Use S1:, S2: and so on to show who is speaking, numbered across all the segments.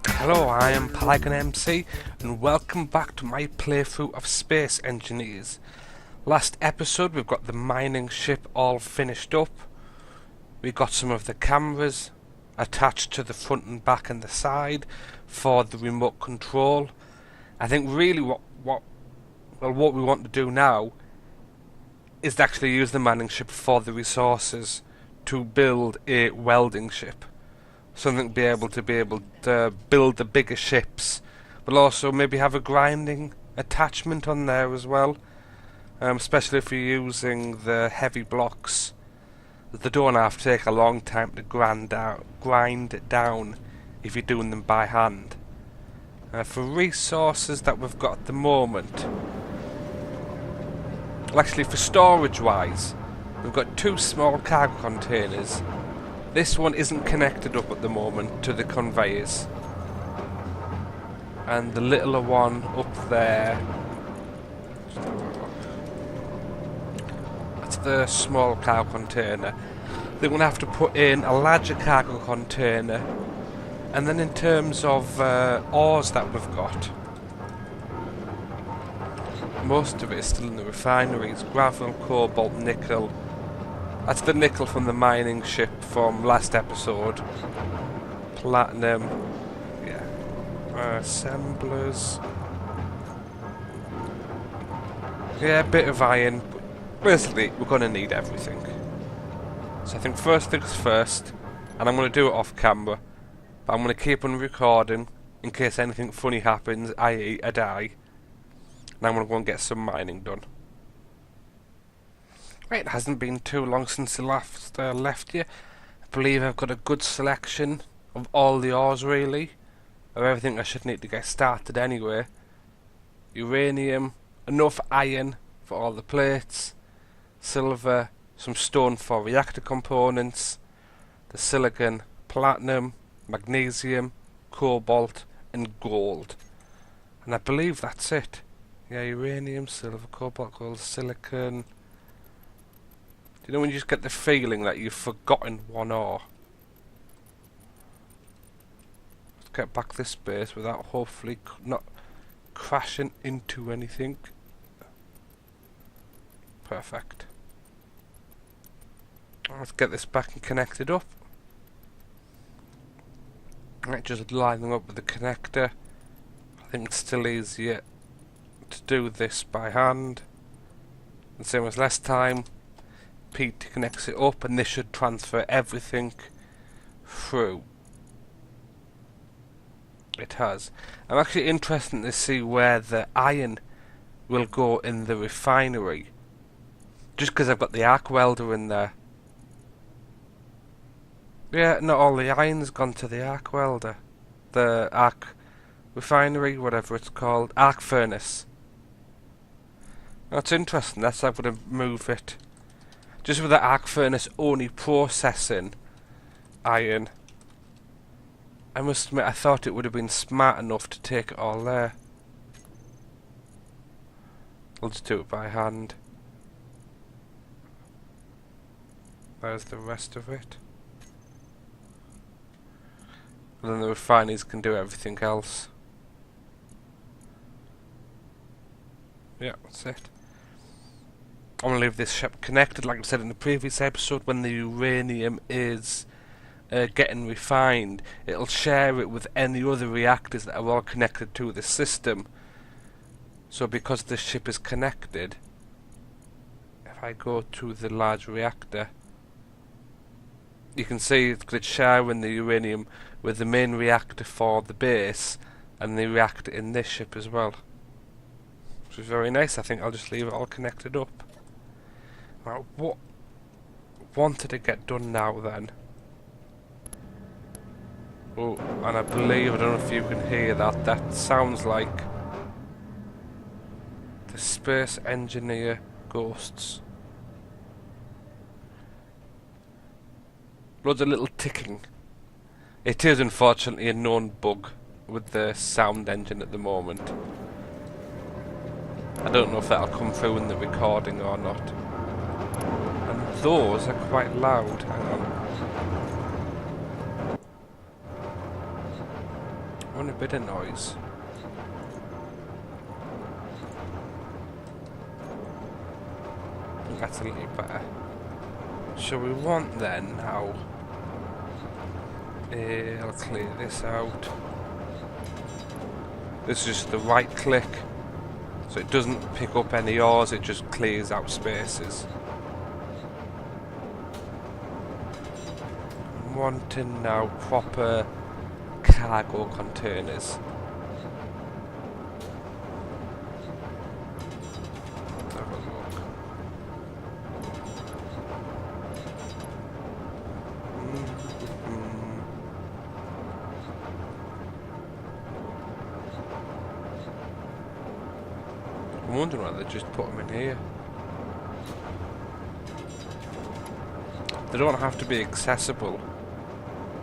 S1: Hello, I am Paragon MC, and welcome back to my playthrough of Space Engineers. Last episode we've got the mining ship all finished up. We got some of the cameras attached to the front and back and the side for the remote control. I think really what we want to do now is to actually use the mining ship for the resources to build a welding ship. Something to be able to build the bigger ships, but also maybe have a grinding attachment on there as well. Especially if you're using the heavy blocks, they don't have to take a long time to grind it down if you're doing them by hand. For resources that we've got at the moment, well, actually for storage wise, we've got two small cargo containers. This one isn't connected up at the moment to the conveyors, and the littler one up there, that's the small cargo container. They're going to have to put in a larger cargo container. And then in terms of ores that we've got, most of it is still in the refineries. Gravel, cobalt, nickel. That's the nickel from the mining ship from last episode. Platinum. Yeah. Assemblers. Yeah, a bit of iron. But basically, we're going to need everything. So I think first things first, and I'm going to do it off camera, but I'm going to keep on recording in case anything funny happens, i.e. I die. And I'm going to go and get some mining done. Right, it hasn't been too long since I last left you. I believe I've got a good selection of all the ores really, of everything I should need to get started anyway. Uranium, enough iron for all the plates, silver, some stone for reactor components, the silicon, platinum, magnesium, cobalt and gold. And I believe that's it. Yeah, uranium, silver, cobalt, gold, silicon. You know when you just get the feeling that you've forgotten one ore? Let's get back this base without hopefully not crashing into anything. Perfect. Let's get this back and connected up. Right, just line them up with the connector. I think it's still easier to do this by hand. And same as last time. Pete connects it up and this should transfer everything through. It has. I'm actually interested to see where the iron will go in the refinery. Just because I've got the arc welder in there. Yeah, not all the iron's gone to the arc welder. The arc refinery, whatever it's called. Arc furnace. That's interesting. That's how I'm going to move it. Just with the arc furnace only processing iron, I must admit I thought it would have been smart enough to take it all there. I'll just do it by hand. There's the rest of it. And then the refineries can do everything else. Yeah, that's it. I'm going to leave this ship connected, like I said in the previous episode. When the uranium is getting refined, it'll share it with any other reactors that are all connected to the system. So because this ship is connected, if I go to the large reactor, you can see it's sharing the uranium with the main reactor for the base and the reactor in this ship as well. Which is very nice. I think I'll just leave it all connected up. Right, what wanted to get done now then? Oh, and I believe, I don't know if you can hear that, that sounds like the Space Engineer ghosts. Loads of little ticking. It is unfortunately a known bug with the sound engine at the moment. I don't know if that'll come through in the recording or not. And those are quite loud. Hang on. I want a bit of noise. I think that's a little better. So we want then now. I'll clear this out. This is just the right click. So it doesn't pick up any R's, it just clears out spaces. I'm wanting now proper cargo containers. Let's have a look. I'm wondering why they just put them in here. They don't have to be accessible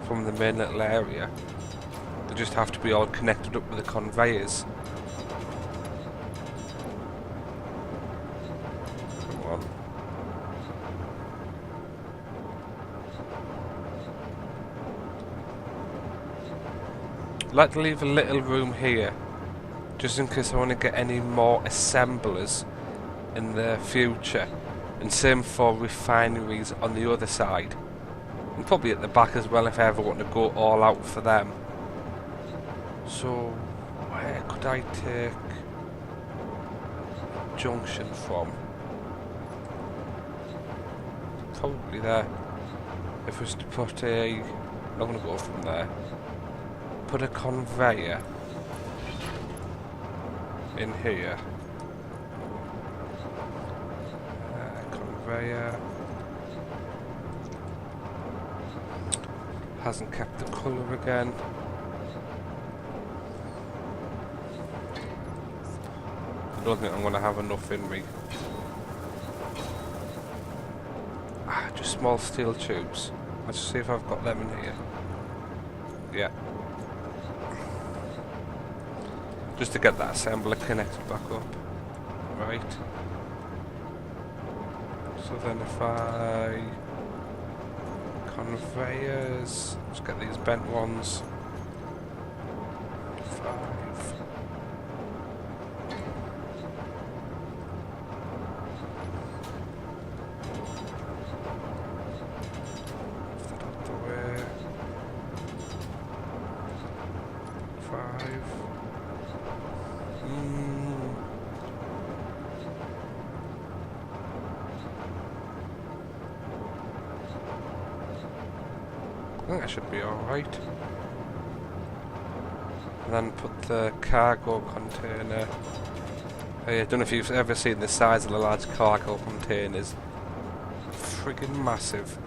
S1: from the main little area. They just have to be all connected up with the conveyors. Come on. I'd like to leave a little room here, just in case I want to get any more assemblers in the future. And same for refineries on the other side. And probably at the back as well if I ever want to go all out for them. So, where could I take a junction from? Probably there. If I was to put a... I'm not going to go from there. Put a conveyor in here. Conveyor. Hasn't kept the colour again. I don't think I'm going to have enough in me. Just small steel tubes. Let's see if I've got them in here. Yeah. Just to get that assembler connected back up. Right. So then if I... conveyors... Let's get these bent ones. 5. Move that out the way. 5. I think that should be alright. And then put the cargo container. I don't know if you've ever seen the size of the large cargo containers. Friggin' massive.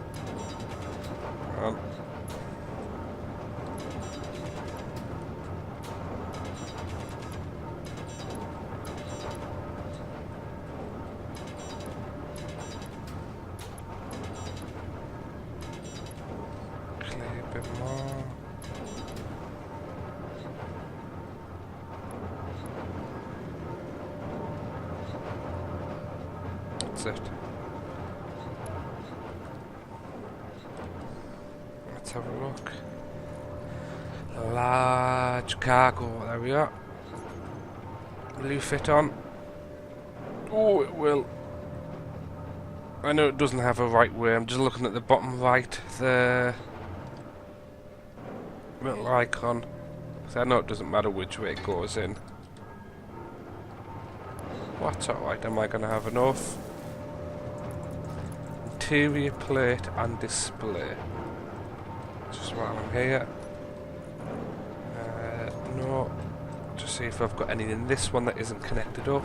S1: More. That's it. Let's have a look. Large cargo, there we are. Will you fit on? Oh, it will. I know it doesn't have a right way, I'm just looking at the bottom right, the little icon. So I know it doesn't matter which way it goes in. What's alright, am I going to have enough? Interior plate and display. Just while I'm here. No. Just see if I've got any in this one that isn't connected up.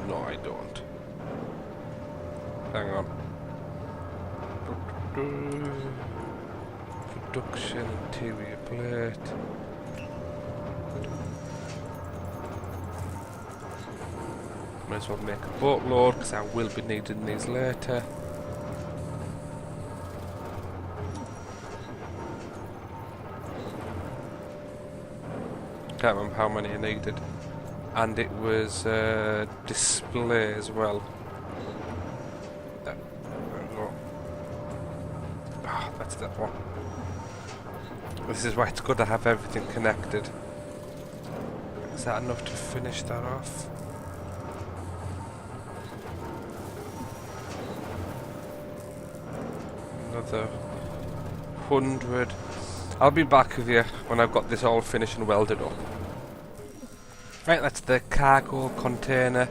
S1: No, I don't. Hang on. Production, interior plate. Might as well make a boatload because I will be needing these later. Can't remember how many I needed. And it was display as well. There we go. Ah, that's that one. This is why it's good to have everything connected. Is that enough to finish that off? Another 100. I'll be back with you when I've got this all finished and welded up. Right, that's the cargo container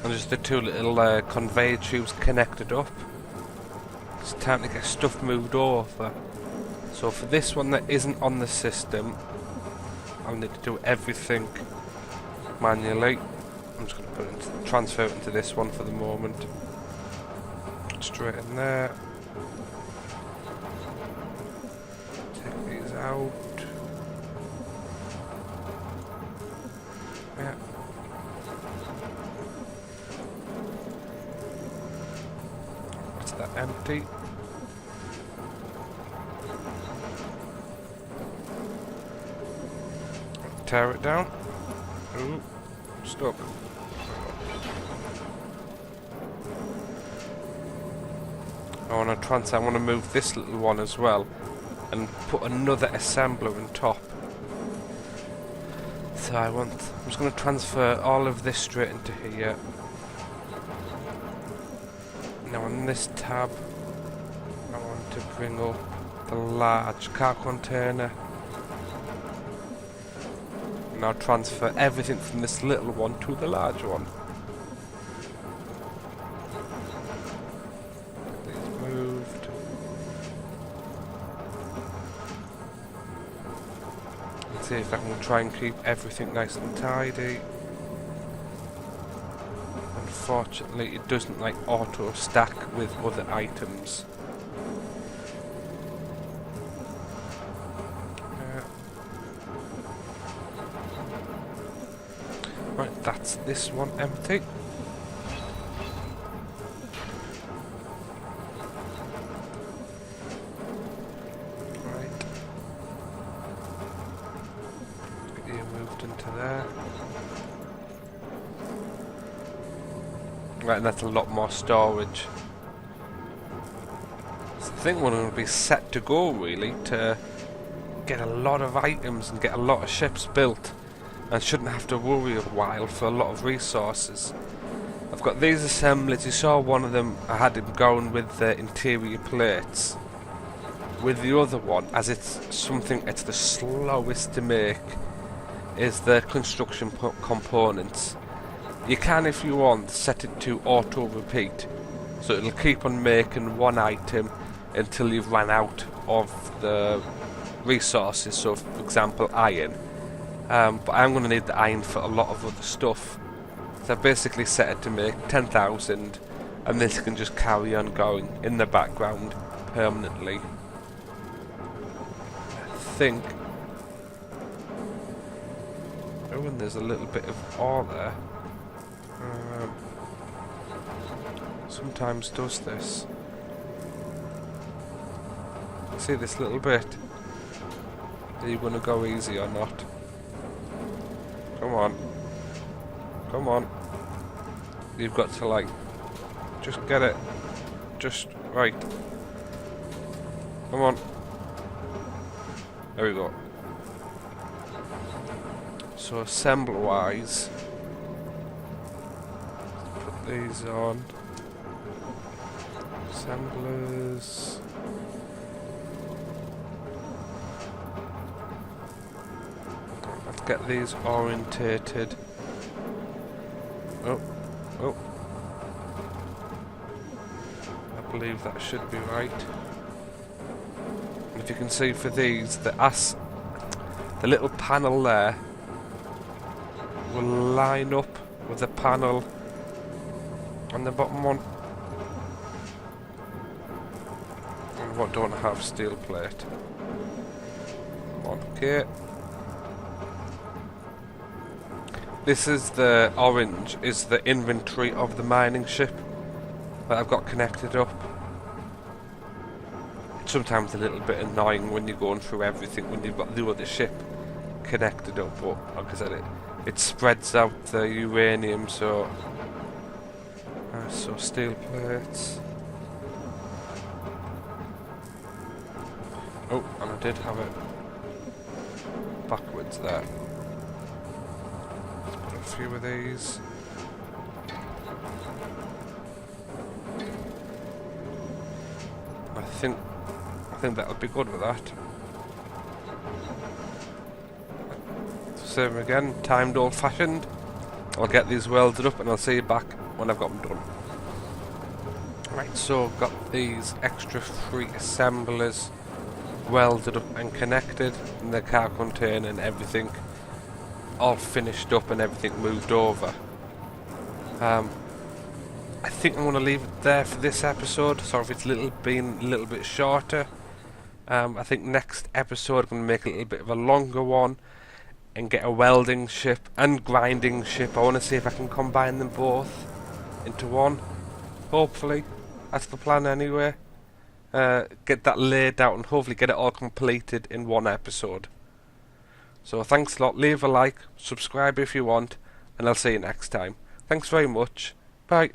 S1: and just the two little conveyor tubes connected up. It's time to get stuff moved over. So for this one that isn't on the system, I'll need to do everything manually. I'm just going to transfer it into this one for the moment. Straight in there. Take these out. Yeah. What's that, empty? Tear it down. Ooh, stop. I want to move this little one as well and put another assembler on top. So I'm just going to transfer all of this straight into here. Now on this tab I want to bring up the large car container. Now transfer everything from this little one to the large one. Get these moved. Let's see if I can try and keep everything nice and tidy. Unfortunately, it doesn't like auto stack with other items. Right, that's this one empty. Right. Get you moved into there. Right, and that's a lot more storage. So I think we're going to be set to go really to get a lot of items and get a lot of ships built. And shouldn't have to worry a while for a lot of resources. I've got these assemblies. You saw one of them, I had him going with the interior plates. With the other one, as it's the slowest to make, is the construction components. You can, if you want, set it to auto repeat, so it'll keep on making one item until you've run out of the resources. So for example, iron. But I'm going to need the iron for a lot of other stuff. So I basically set it to make 10,000, and this can just carry on going in the background permanently. I think. Oh, and there's a little bit of ore there. Sometimes does this. See this little bit? Are you going to go easy or not? Come on. Come on. You've got to like just get it just right. Come on. There we go. So assemble wise, put these on. Assemblers. Let's get these orientated. Oh, oh. I believe that should be right. And if you can see for these, the little panel there will line up with the panel on the bottom one. And what don't have steel plate. Okay. This is the orange, is the inventory of the mining ship that I've got connected up. It's sometimes a little bit annoying when you're going through everything when you've got the other ship connected up, but like I said, it spreads out the uranium, so steel plates. Oh, and I did have it backwards there. Let's put a few of these. I think that'll be good with that. Same again, timed old fashioned. I'll get these welded up and I'll see you back when I've got them done. Right, so I've got these extra 3 assemblers welded up and connected in the car container and everything all finished up and everything moved over. I think I'm going to leave it there for this episode. Sorry if it's been a little bit shorter. I think next episode I'm going to make it a little bit of a longer one and get a welding ship and grinding ship. I want to see if I can combine them both into one. Hopefully. That's the plan anyway. Get that laid out and hopefully get it all completed in one episode. So thanks a lot. Leave a like, subscribe if you want, and I'll see you next time. Thanks very much. Bye.